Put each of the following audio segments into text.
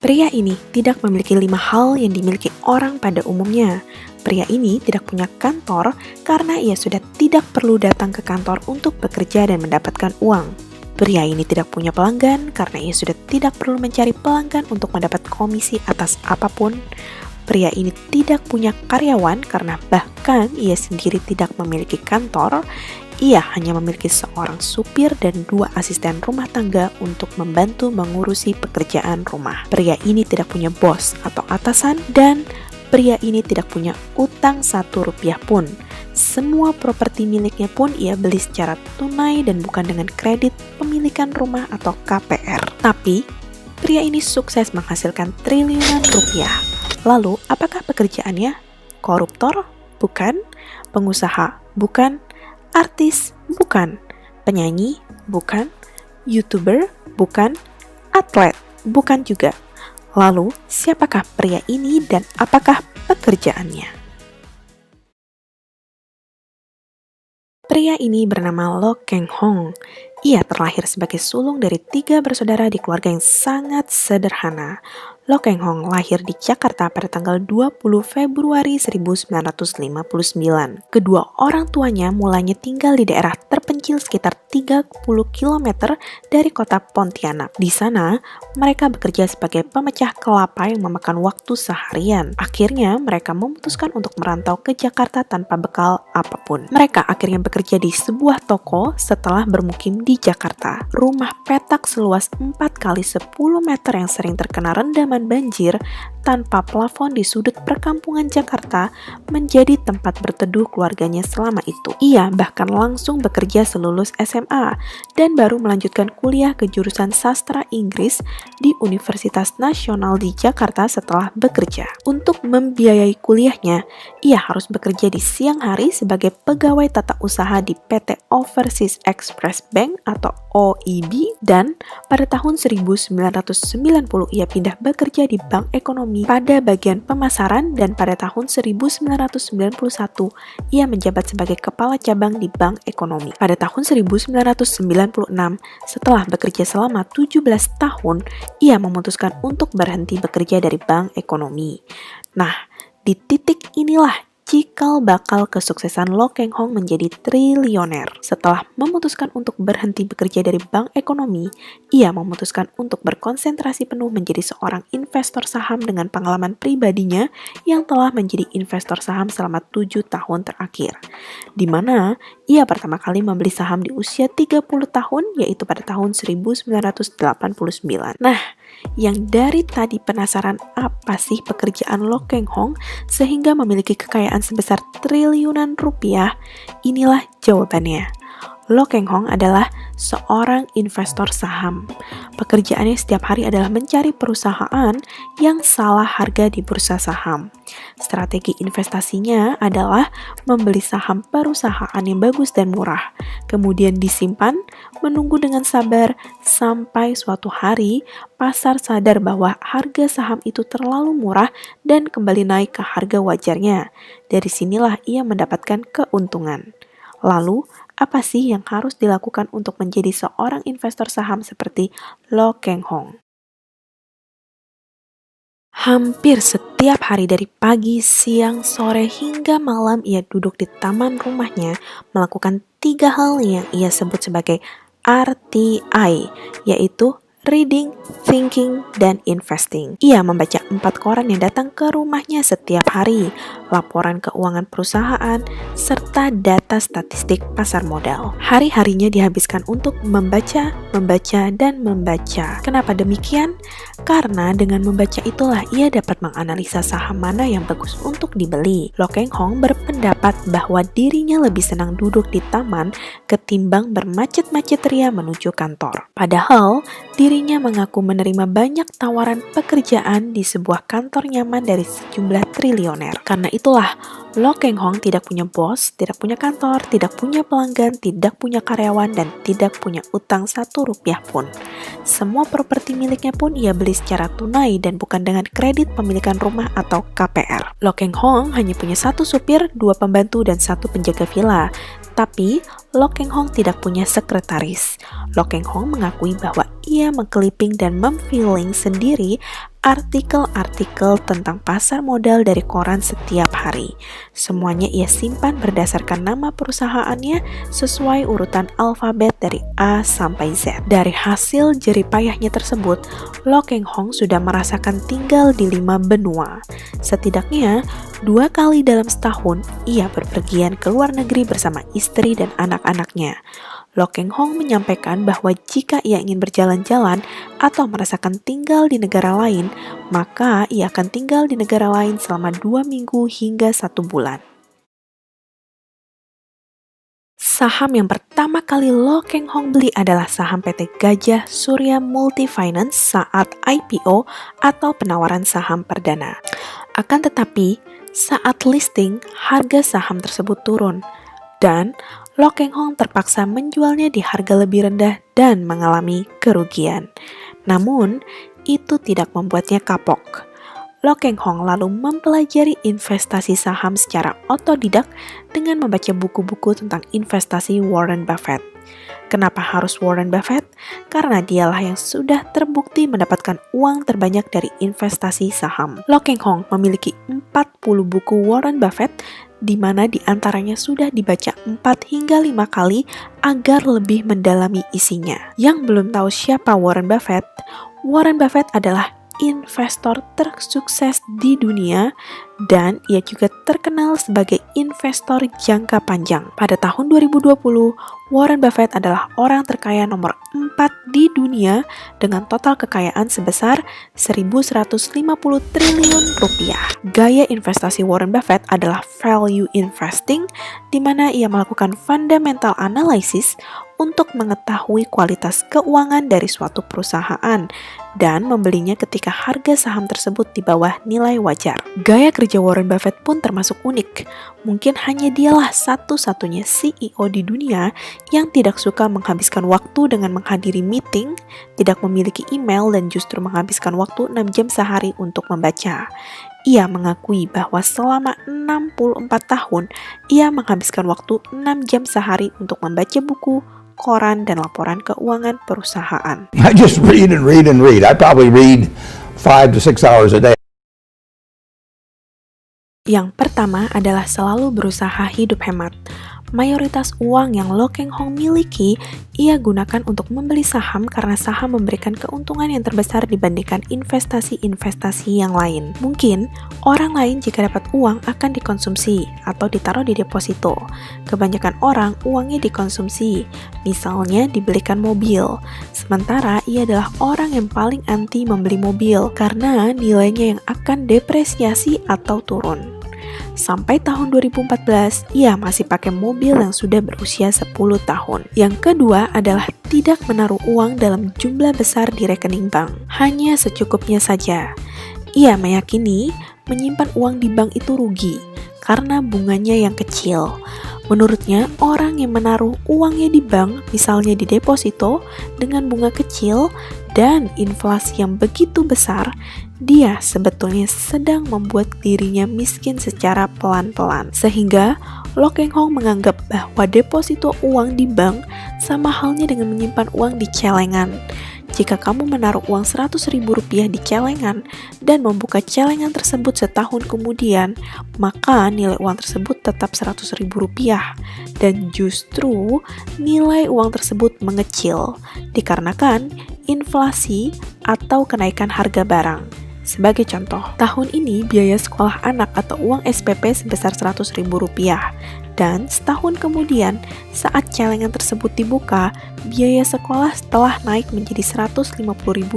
Pria ini tidak memiliki 5 hal yang dimiliki orang pada umumnya. Pria ini tidak punya kantor karena ia sudah tidak perlu datang ke kantor untuk bekerja dan mendapatkan uang. Pria ini tidak punya pelanggan karena ia sudah tidak perlu mencari pelanggan untuk mendapat komisi atas apapun. Pria ini tidak punya karyawan karena bahkan ia sendiri tidak memiliki kantor. Ia hanya memiliki seorang supir dan 2 asisten rumah tangga untuk membantu mengurusi pekerjaan rumah. Pria ini tidak punya bos atau atasan dan pria ini tidak punya utang 1 rupiah pun. Semua properti miliknya pun ia beli secara tunai dan bukan dengan kredit pemilikan rumah atau KPR. Tapi, pria ini sukses menghasilkan triliunan rupiah. Lalu, apakah pekerjaannya? Koruptor? Bukan. Pengusaha? Bukan. Artis? Bukan. Penyanyi? Bukan. YouTuber? Bukan. Atlet? Bukan juga. Lalu, siapakah pria ini dan apakah pekerjaannya? Pria ini bernama Lo Keng Hong. Ia terlahir sebagai sulung dari 3 bersaudara di keluarga yang sangat sederhana. Lo Keng Hong lahir di Jakarta pada tanggal 20 Februari 1959. Kedua orang tuanya mulanya tinggal di daerah terpencil sekitar 30 km dari kota Pontianak. Di sana, mereka bekerja sebagai pemecah kelapa yang memakan waktu seharian. Akhirnya, mereka memutuskan untuk merantau ke Jakarta tanpa bekal apapun. Mereka akhirnya bekerja di sebuah toko setelah bermukim di Jakarta. Rumah petak seluas 4 kali 10 meter yang sering terkena rendaman banjir tanpa plafon di sudut perkampungan Jakarta menjadi tempat berteduh keluarganya selama itu. Ia bahkan langsung bekerja selulus SMA dan baru melanjutkan kuliah ke jurusan sastra Inggris di Universitas Nasional di Jakarta setelah bekerja. Untuk membiayai kuliahnya, ia harus bekerja di siang hari sebagai pegawai tata usaha di PT Overseas Express Bank atau OEB dan pada tahun 1990 ia pindah bekerja di Bank Ekonomi pada bagian pemasaran dan pada tahun 1991 ia menjabat sebagai kepala cabang di Bank Ekonomi. Pada tahun 1996 setelah bekerja selama 17 tahun ia memutuskan untuk berhenti bekerja dari Bank Ekonomi. Nah, di titik inilah cikal bakal kesuksesan Lo Keng Hong menjadi triliuner. Setelah memutuskan untuk berhenti bekerja dari Bank Ekonomi, ia memutuskan untuk berkonsentrasi penuh menjadi seorang investor saham dengan pengalaman pribadinya yang telah menjadi investor saham selama 7 tahun terakhir. Di mana ia pertama kali membeli saham di usia 30 tahun, yaitu pada tahun 1989. Nah, yang dari tadi penasaran apa sih pekerjaan Lo Keng Hong sehingga memiliki kekayaan sebesar triliunan rupiah? Inilah jawabannya. Lo Keng Hong adalah seorang investor saham. Pekerjaannya setiap hari adalah mencari perusahaan yang salah harga di bursa saham. Strategi investasinya adalah membeli saham perusahaan yang bagus dan murah, kemudian disimpan, menunggu dengan sabar sampai suatu hari pasar sadar bahwa harga saham itu terlalu murah dan kembali naik ke harga wajarnya. Dari sinilah ia mendapatkan keuntungan. Lalu, apa sih yang harus dilakukan untuk menjadi seorang investor saham seperti Lo Keng Hong? Hampir setiap hari dari pagi, siang, sore, hingga malam ia duduk di taman rumahnya melakukan 3 hal yang ia sebut sebagai RTI, yaitu reading, thinking, dan investing. Ia membaca 4 koran yang datang ke rumahnya setiap hari, laporan keuangan perusahaan, serta data statistik pasar modal. Hari-harinya dihabiskan untuk membaca, dan membaca. Kenapa demikian? Karena dengan membaca itulah ia dapat menganalisa saham mana yang bagus untuk dibeli. Lo Keng Hong berpendapat bahwa dirinya lebih senang duduk di taman ketimbang bermacet-macet ria menuju kantor. Padahal, dirinya mengaku menerima banyak tawaran pekerjaan di sebuah kantor nyaman dari sejumlah triliuner. Karena itulah, Lo Keng Hong tidak punya bos, tidak punya kantor, tidak punya pelanggan, tidak punya karyawan, dan tidak punya utang 1 rupiah pun. Semua properti miliknya pun ia beli secara tunai dan bukan dengan kredit pemilikan rumah atau KPR. Lo Keng Hong hanya punya 1 supir, 2 pembantu, dan 1 penjaga villa. Tapi, Lo Keng Hong tidak punya sekretaris. Lo Keng Hong mengakui bahwa ia mengclipping dan memfiling sendiri artikel-artikel tentang pasar modal dari koran setiap hari. Semuanya ia simpan berdasarkan nama perusahaannya sesuai urutan alfabet dari A sampai Z. Dari hasil jerih payahnya tersebut, Lo Keng Hong sudah merasakan tinggal di 5 benua. Setidaknya 2 kali dalam setahun, ia berpergian ke luar negeri bersama istri dan anak-anaknya. Lo Keng Hong menyampaikan bahwa jika ia ingin berjalan-jalan atau merasakan tinggal di negara lain, maka ia akan tinggal di negara lain selama 2 minggu hingga 1 bulan. Saham yang pertama kali Lo Keng Hong beli adalah saham PT Gajah Surya Multifinance saat IPO atau penawaran saham perdana. Akan tetapi, saat listing, harga saham tersebut turun, dan Lo Keng Hong terpaksa menjualnya di harga lebih rendah dan mengalami kerugian. Namun, itu tidak membuatnya kapok. Lo Keng Hong lalu mempelajari investasi saham secara otodidak dengan membaca buku-buku tentang investasi Warren Buffett. Kenapa harus Warren Buffett? Karena dialah yang sudah terbukti mendapatkan uang terbanyak dari investasi saham. Lo Keng Hong memiliki 40 buku Warren Buffett, di mana diantaranya sudah dibaca 4 hingga 5 kali agar lebih mendalami isinya. Yang belum tahu siapa Warren Buffett adalah investor tersukses di dunia dan ia juga terkenal sebagai investor jangka panjang. Pada tahun 2020, Warren Buffett adalah orang terkaya nomor 4 di dunia dengan total kekayaan sebesar 1.150 triliun rupiah. Gaya investasi Warren Buffett adalah value investing, di mana ia melakukan fundamental analysis untuk mengetahui kualitas keuangan dari suatu perusahaan dan membelinya ketika harga saham tersebut di bawah nilai wajar. Gaya kerja Warren Buffett pun termasuk unik. Mungkin hanya dialah satu-satunya CEO di dunia yang tidak suka menghabiskan waktu dengan menghadiri meeting, tidak memiliki email, dan justru menghabiskan waktu 6 jam sehari untuk membaca. Ia mengakui bahwa selama 64 tahun, ia menghabiskan waktu 6 jam sehari untuk membaca buku, koran, dan laporan keuangan perusahaan. I just read and read and read. I probably read 5 to 6 hours a day. Yang pertama adalah selalu berusaha hidup hemat. Mayoritas uang yang Lo Keng Hong miliki, ia gunakan untuk membeli saham karena saham memberikan keuntungan yang terbesar dibandingkan investasi-investasi yang lain. Mungkin, orang lain jika dapat uang akan dikonsumsi atau ditaruh di deposito. Kebanyakan orang uangnya dikonsumsi, misalnya dibelikan mobil. Sementara ia adalah orang yang paling anti membeli mobil karena nilainya yang akan depresiasi atau turun. Sampai tahun 2014, ia masih pakai mobil yang sudah berusia 10 tahun. Yang kedua adalah tidak menaruh uang dalam jumlah besar di rekening bank. Hanya secukupnya saja. Ia meyakini menyimpan uang di bank itu rugi karena bunganya yang kecil. Menurutnya, orang yang menaruh uangnya di bank, misalnya di deposito, dengan bunga kecil dan inflasi yang begitu besar, dia sebetulnya sedang membuat dirinya miskin secara pelan-pelan. Sehingga, Lo Keng Hong menganggap bahwa deposito uang di bank sama halnya dengan menyimpan uang di celengan. Jika kamu menaruh uang Rp100.000 di celengan dan membuka celengan tersebut setahun kemudian, maka nilai uang tersebut tetap Rp100.000 dan justru nilai uang tersebut mengecil dikarenakan inflasi atau kenaikan harga barang. Sebagai contoh, tahun ini biaya sekolah anak atau uang SPP sebesar Rp100.000 dan setahun kemudian saat celengan tersebut dibuka, biaya sekolah telah naik menjadi Rp150.000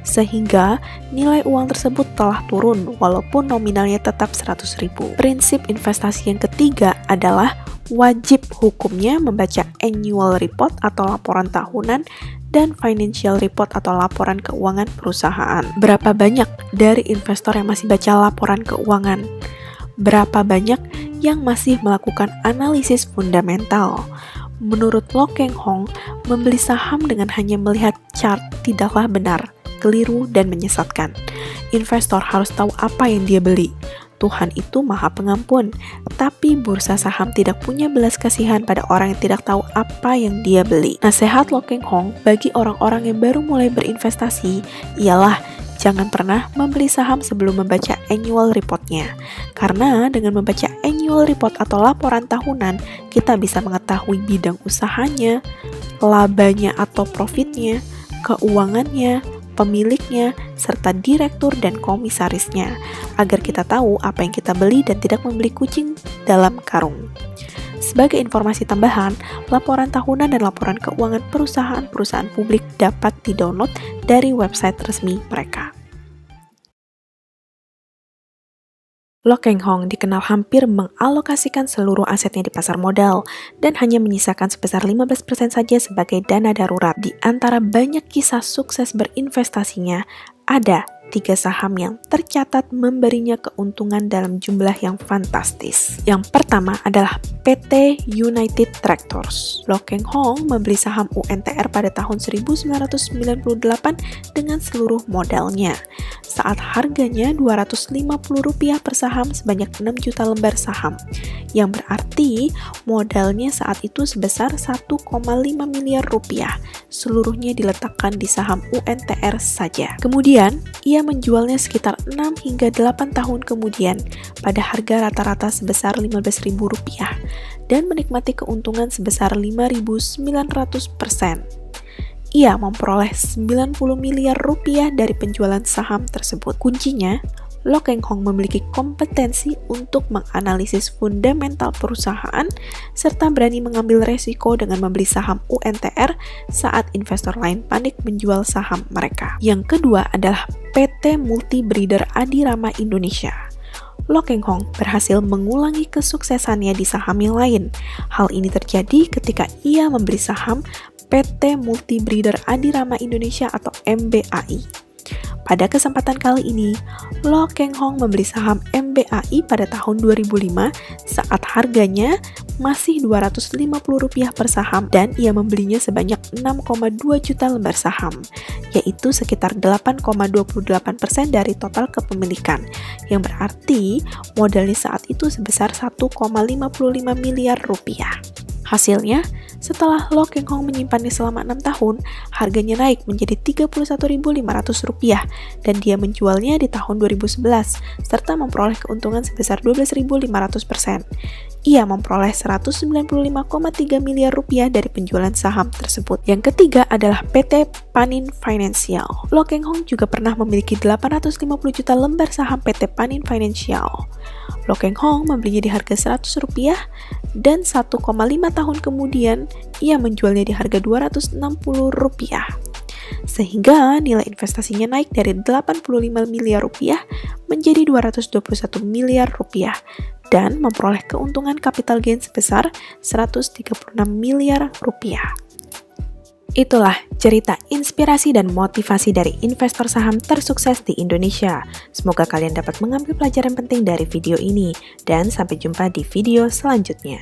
sehingga nilai uang tersebut telah turun walaupun nominalnya tetap Rp100.000. Prinsip investasi yang ketiga adalah wajib hukumnya membaca annual report atau laporan tahunan dan financial report atau laporan keuangan perusahaan. Berapa banyak dari investor yang masih baca laporan keuangan? Berapa banyak yang masih melakukan analisis fundamental? Menurut Lo Keng Hong, membeli saham dengan hanya melihat chart tidaklah benar, keliru, dan menyesatkan. Investor harus tahu apa yang dia beli. Tuhan itu Maha Pengampun, tapi bursa saham tidak punya belas kasihan pada orang yang tidak tahu apa yang dia beli. Nasihat Lo Keng Hong bagi orang-orang yang baru mulai berinvestasi ialah jangan pernah membeli saham sebelum membaca annual report-nya. Karena dengan membaca annual report atau laporan tahunan, kita bisa mengetahui bidang usahanya, labanya atau profitnya, keuangannya, pemiliknya, serta direktur dan komisarisnya, agar kita tahu apa yang kita beli dan tidak membeli kucing dalam karung. Sebagai informasi tambahan, laporan tahunan dan laporan keuangan perusahaan-perusahaan publik dapat didownload dari website resmi mereka. Lo Keng Hong dikenal hampir mengalokasikan seluruh asetnya di pasar modal dan hanya menyisakan sebesar 15% saja sebagai dana darurat. Di antara banyak kisah sukses berinvestasinya, ada 3 saham yang tercatat memberinya keuntungan dalam jumlah yang fantastis. Yang pertama adalah PT United Tractors. Lo Keng Hong membeli saham UNTR pada tahun 1998 dengan seluruh modalnya. Saat harganya Rp250 per saham sebanyak 6 juta lembar saham, yang berarti modalnya saat itu sebesar 1,5 miliar rupiah. Seluruhnya diletakkan di saham UNTR saja. Kemudian, ia menjualnya sekitar 6 hingga 8 tahun kemudian pada harga rata-rata sebesar Rp15.000 dan menikmati keuntungan sebesar 5.900%. Ia memperoleh 90 miliar rupiah dari penjualan saham tersebut. Kuncinya, Lo Keng Hong memiliki kompetensi untuk menganalisis fundamental perusahaan serta berani mengambil resiko dengan membeli saham UNTR saat investor lain panik menjual saham mereka. Yang kedua adalah PT Multi Breeder Adirama Indonesia. Lo Keng Hong berhasil mengulangi kesuksesannya di saham yang lain. Hal ini terjadi ketika ia membeli saham PT Multi Breeder Adirama Indonesia atau MBAI. Pada kesempatan kali ini, Lo Keng Hong membeli saham MBAI pada tahun 2005 saat harganya masih Rp250 per saham dan ia membelinya sebanyak 6,2 juta lembar saham, yaitu sekitar 8,28% dari total kepemilikan, yang berarti modalnya saat itu sebesar 1,55 miliar rupiah. Hasilnya, setelah Lo Keng Hong menyimpannya selama 6 tahun, harganya naik menjadi Rp31.500 dan dia menjualnya di tahun 2011 serta memperoleh keuntungan sebesar 12.500%. Ia memperoleh Rp195,3 miliar dari penjualan saham tersebut. Yang ketiga adalah PT Panin Financial. Lo Keng Hong juga pernah memiliki 850 juta lembar saham PT Panin Financial. Lo Keng Hong membelinya di harga Rp100 dan 1,5 tahun kemudian ia menjualnya di harga Rp260, sehingga nilai investasinya naik dari Rp85 miliar menjadi Rp221 miliar dan memperoleh keuntungan capital gain sebesar Rp136 miliar. Itulah cerita inspirasi dan motivasi dari investor saham tersukses di Indonesia. Semoga kalian dapat mengambil pelajaran penting dari video ini dan sampai jumpa di video selanjutnya.